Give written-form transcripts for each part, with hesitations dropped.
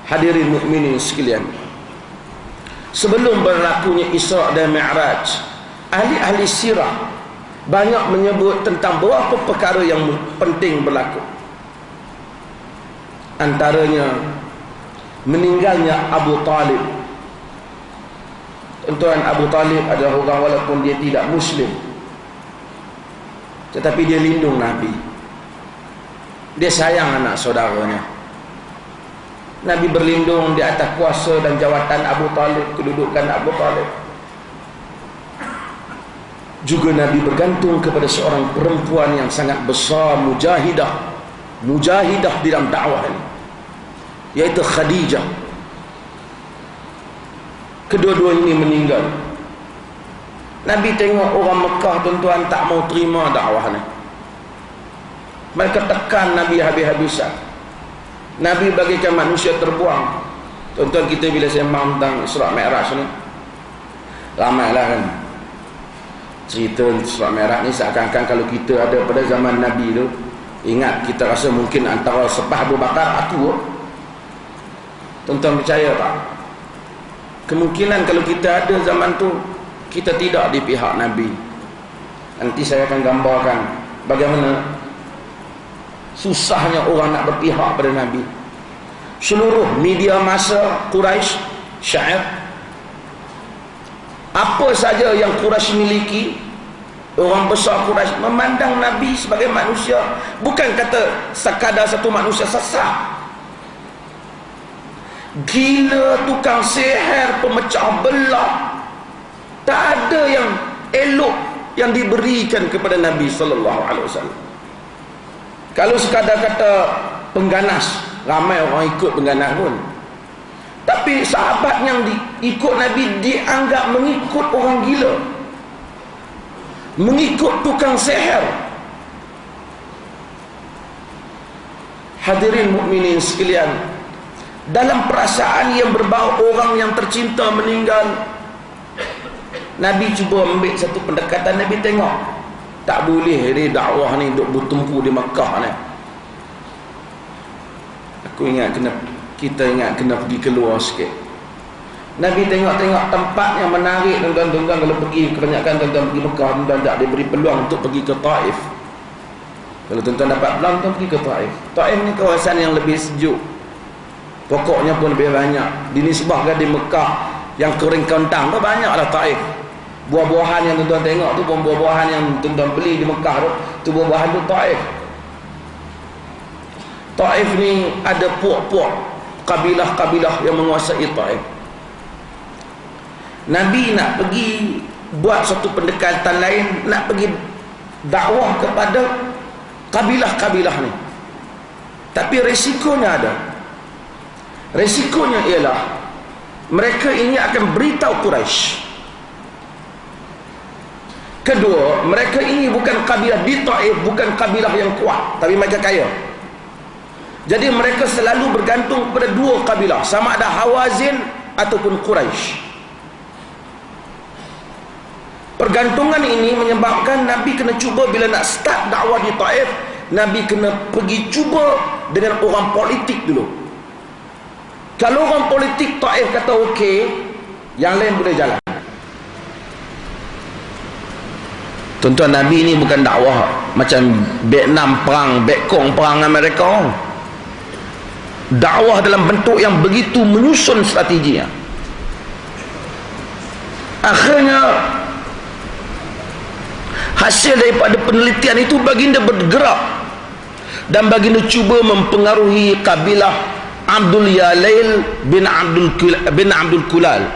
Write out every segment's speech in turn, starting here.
Hadirin mukminin sekalian, sebelum berlakunya Isra dan Mi'raj, ahli-ahli sirah banyak menyebut tentang beberapa perkara yang penting berlaku. Antaranya meninggalnya Abu Talib. Tuan Abu Talib adalah orang walaupun dia tidak Muslim, tetapi dia lindung Nabi. Dia sayang anak saudaranya. Nabi berlindung di atas kuasa dan jawatan Abu Talib, kedudukan Abu Talib. Juga Nabi bergantung kepada seorang perempuan yang sangat besar, mujahidah di dalam dakwah ini, yaitu Khadijah. Kedua-dua ini meninggal. Nabi tengok orang Mekah, tuan-tuan, tak mau terima dakwah ni. Mereka tekan Nabi habis-habisan. Nabi bagikan manusia terbuang. Tuan-tuan, kita bila sembang tentang Isra Mi'raj ni, ramailah kan cerita Isra Mi'raj ni, seakan-akan kalau kita ada pada zaman Nabi tu, ingat, kita rasa mungkin antara sepah Abu Bakar aku. Tuan-tuan percaya tak? Kemungkinan kalau kita ada zaman tu, kita tidak di pihak Nabi. Nanti saya akan gambarkan bagaimana susahnya orang nak berpihak pada Nabi. Seluruh media masa Quraisy, syair, apa saja yang Quraisy miliki, orang besar Quraisy memandang Nabi sebagai manusia, bukan kata sekadar satu manusia sesat, gila, tukang sihir, pemecah belah. Tak ada yang elok yang diberikan kepada Nabi sallallahu alaihi wasallam. Kalau sekadar kata pengganas, ramai orang ikut pengganas pun. Tapi sahabat yang ikut Nabi dianggap mengikut orang gila, mengikut tukang sihir. Hadirin mukminin sekalian, dalam perasaan yang berbau orang yang tercinta meninggal, Nabi cuba ambil satu pendekatan. Nabi tengok, tak boleh ni dakwah ni duk bertumpu di Makkah ni. Kita ingat kena pergi keluar sikit. Nabi tengok-tengok tempat yang menarik, tuan-tuan, kalau pergi, kebanyakan tuan-tuan pergi Mekah, tuan-tuan tak diberi peluang untuk pergi ke Taif. Kalau tuan-tuan dapat peluang, tuan pergi ke Taif. Taif ni kawasan yang lebih sejuk, pokoknya pun lebih banyak. Dinisbahkan di Mekah yang kering kentang tu, banyaklah Taif. Buah-buahan yang tuan-tuan tengok tu, buah-buahan yang tuan-tuan beli di Mekah tu buah-buahan tu Taif. Taif ni ada puak-puak kabilah-kabilah yang menguasai Taif. Nabi nak pergi buat satu pendekatan lain, nak pergi dakwah kepada kabilah-kabilah ni. Tapi resikonya ada. Resikonya ialah mereka ini akan beritahu Quraisy. Kedua, mereka ini bukan kabilah di Taif, bukan kabilah yang kuat, tapi mereka kaya. Jadi mereka selalu bergantung kepada dua kabilah, sama ada Hawazin ataupun Quraisy. Pergantungan ini menyebabkan Nabi kena cuba, bila nak start dakwah di Taif, Nabi kena pergi cuba dengan orang politik dulu. Kalau orang politik Taif kata okey, yang lain boleh jalan. Tuan-tuan, Nabi ni bukan dakwah macam Vietnam perang, Vietcong perang Amerika. Dakwah dalam bentuk yang begitu menyusun strateginya. Akhirnya hasil daripada penelitian itu, baginda bergerak dan baginda cuba mempengaruhi kabilah Abdul Yalail bin Abdul Kulal.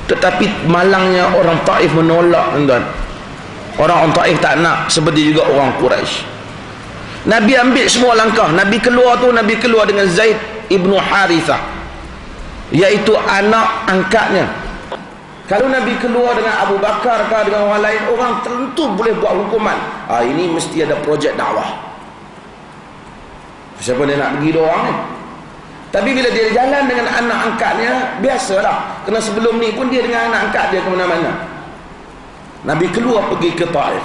Tetapi malangnya orang Taif menolak, tuan-tuan. Orang Taif tak nak, seperti juga orang Quraisy. Nabi ambil semua langkah. Nabi keluar dengan Zaid ibnu Harithah, iaitu anak angkatnya. Kalau Nabi keluar dengan Abu Bakar ke dengan orang lain, orang tentu boleh buat hukuman. Ini mesti ada projek dakwah. Siapa dia nak pergi doang ni? Tapi bila dia jalan dengan anak angkatnya, biasalah. Kerana sebelum ni pun dia dengan anak angkat dia ke mana-mana. Nabi keluar pergi ke Taif.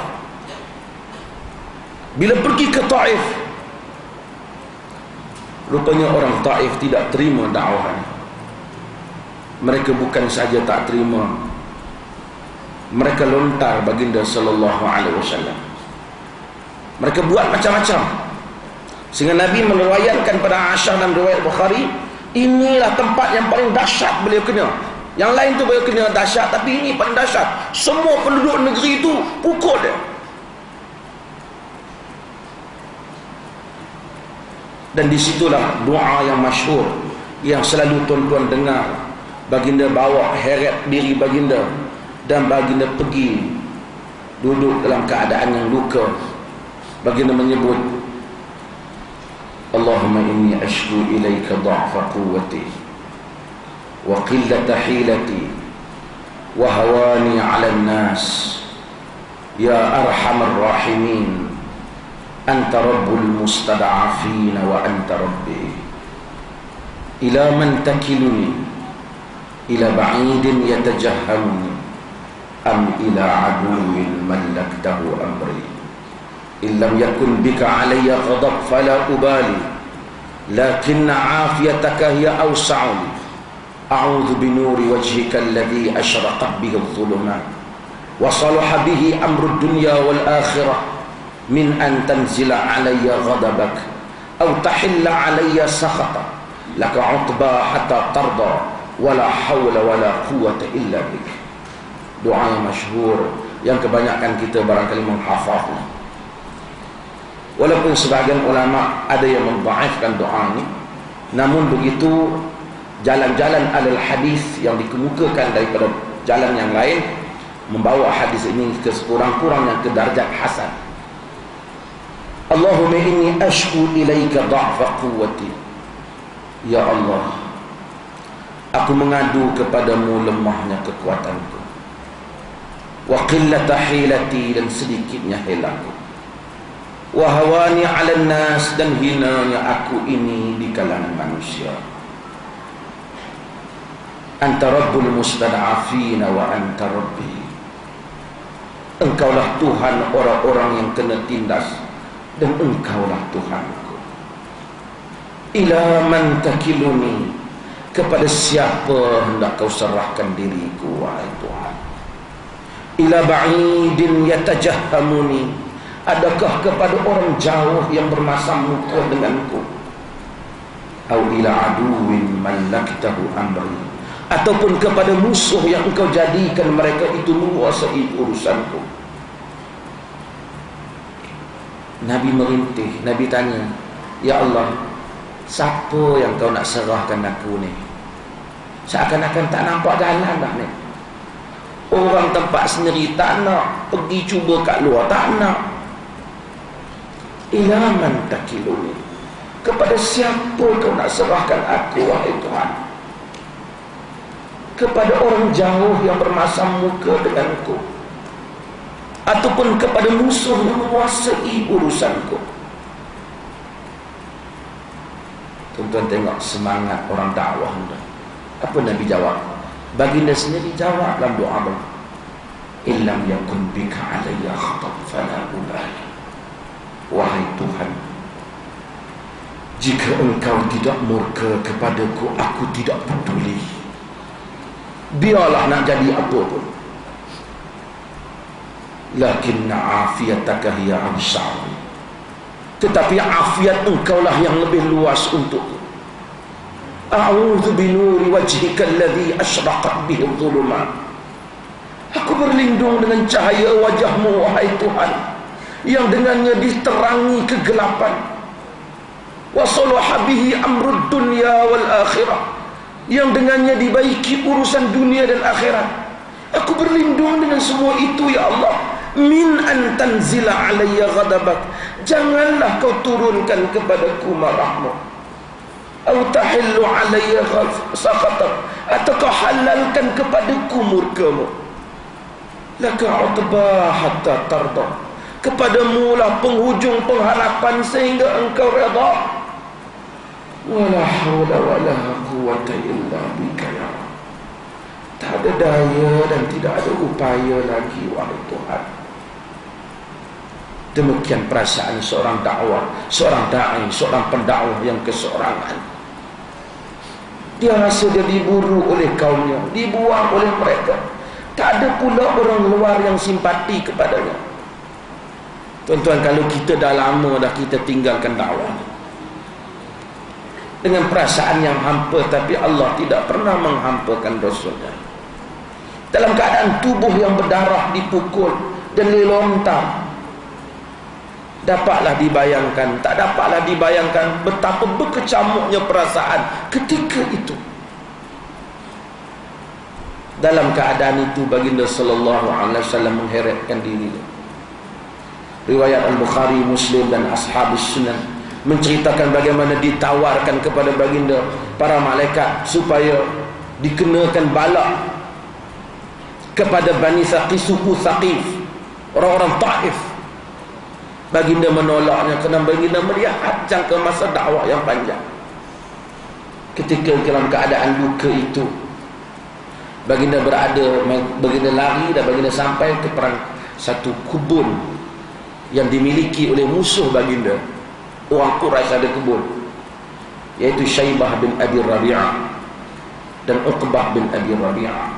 Bila pergi ke Taif, Rupanya orang Taif tidak terima dakwah. Mereka bukan saja tak terima, mereka lontar baginda sallallahu alaihi wasallam. Mereka buat macam-macam, sehingga Nabi meriwayatkan pada Aisyah dalam riwayat Bukhari, inilah tempat yang paling dahsyat beliau kena. Yang lain tu beliau kena dahsyat, tapi ini paling dahsyat. Semua penduduk negeri itu pukul dia. Dan disitulah doa yang masyhur yang selalu tuan-tuan dengar. Baginda bawa heret diri baginda, dan baginda pergi duduk dalam keadaan yang luka. Baginda menyebut, Allahumma inni ashku ilaika dha'fa quwwati wa qillata hilati wa hawani 'ala an-nas ya arhamar rahimin anta rabbul mustad'afin wa anta rabbi ila man takiluni ila ba'idin yatajahhamuni am ila aduwwin mallaktahu amri illam yakun bika alayya ghadab fala ubali lakinna afiyataka hiya awsa'u a'udzu binuri wajhika alladhi ashraqat bihi adh-dhulumat wa salaha bihi amru ad-dunya wal akhirah min an tanzila alayya ghadabak aw tahilla alayya sakhatak laka utba hatta tarda wala hawla wala quwwata illa bik. Doa yang masyhur yang kebanyakan kita barangkali menghafalnya. Walaupun sebahagian ulama ada yang mendhaifkan doa ini, namun begitu jalan-jalan alal hadis yang dikemukakan daripada jalan yang lain membawa hadis ini ke sekurang-kurangnya ke darjat hasan. Allahumma inni ashku ilaika dha'fa quwwati. Ya Allah, aku mengadu kepadamu lemahnya kekuatanku, wa qillata hilati, dan sedikitnya hilaku, wa hawani 'alan nas, dan hinanya aku ini di kalangan manusia. Anta rabbul mustad'afin wa anta rabbi. Engkaulah Tuhan orang-orang yang kena tindas, dan engkaulah Tuhanku. Ila man takiluni, kepada siapa hendak kau serahkan diriku wahai Tuhan. Ila ba'idin yatajahhamuni, adakah kepada orang jauh yang bermasam muka denganku. Au ila aduwin mallaktahu amri, ataupun kepada musuh yang engkau jadikan mereka itu menguasai urusanku. Nabi merintih. Nabi tanya, ya Allah, siapa yang kau nak serahkan aku ni? Seakan-akan tak nampak jalan dah ni. Orang tempat sendiri tak nak, pergi cuba kat luar tak nak. Ila man takiluni, kepada siapa kau nak serahkan aku wahai Tuhan? Kepada orang jauh yang bermasam muka denganku, ataupun kepada musuh yang menguasai urusanku. Tuan-tuan tengok semangat orang dakwah. Apa Nabi jawab? Baginda sendiri jawab dalam doa beliau, illam yakun bika alayya khatab fala ubali. Wahai Tuhan, jika engkau tidak murka kepadaku, aku tidak peduli. Biarlah nak jadi apa pun. Lakinna afiyataka hiya awsa'u, tetapi afiat engkaulah yang lebih luas untukku. A'udzu binuri wajhika alladhi ashraqat bihi adh-dhulumat. Aku berlindung dengan cahaya wajahmu wahai Tuhan, yang dengannya diterangi kegelapan. Wa salaha bihi amrud dunya wal akhirah, yang dengannya dibaiki urusan dunia dan akhirat. Aku berlindung dengan semua itu ya Allah. Min an tanzila alayya ghadabak, janganlah kau turunkan kepadaku marahmu. Au tahillu alayya sakhatak, atau kau halalkan kepadaku murkamu. Laka utba hatta tarda, kepadamu lah penghujung pengharapan sehingga engkau redha. Wala hawla wala quwwata illa bika ya Rabb. Tak ada daya dan tidak ada upaya lagi wahai Tuhan, Demikian perasaan seorang dakwah, seorang da'i, seorang pendakwah yang keseorangan. Dia rasa dia diburu oleh kaumnya, dibuang oleh mereka. Tak ada pula orang luar yang simpati kepadanya. Tuan-tuan, kalau kita dah lama dah kita tinggalkan dakwah dengan perasaan yang hampa, tapi Allah tidak pernah menghampakan Rasulnya. Dalam keadaan tubuh yang berdarah, dipukul dan dilontar, dapatlah dibayangkan, tak dapatlah dibayangkan betapa berkecamuknya perasaan ketika itu. Dalam keadaan itu baginda sallallahu alaihi wasallam mengheretkan diri. Riwayat Al-Bukhari, Muslim dan Ashabus Sunan menceritakan bagaimana ditawarkan kepada baginda para malaikat supaya dikenakan balak kepada Bani Thaqif, suku Thaqif, orang-orang Taif. Baginda menolaknya kerana baginda melihat jangka masa dakwah yang panjang. Ketika dalam keadaan duka itu, baginda baginda lari dan baginda sampai ke satu kubun yang dimiliki oleh musuh baginda. Orang Quraisy ada kebun, yaitu Syaibah bin Abi Rabi'ah dan Uqbah bin Abi Rabi'ah.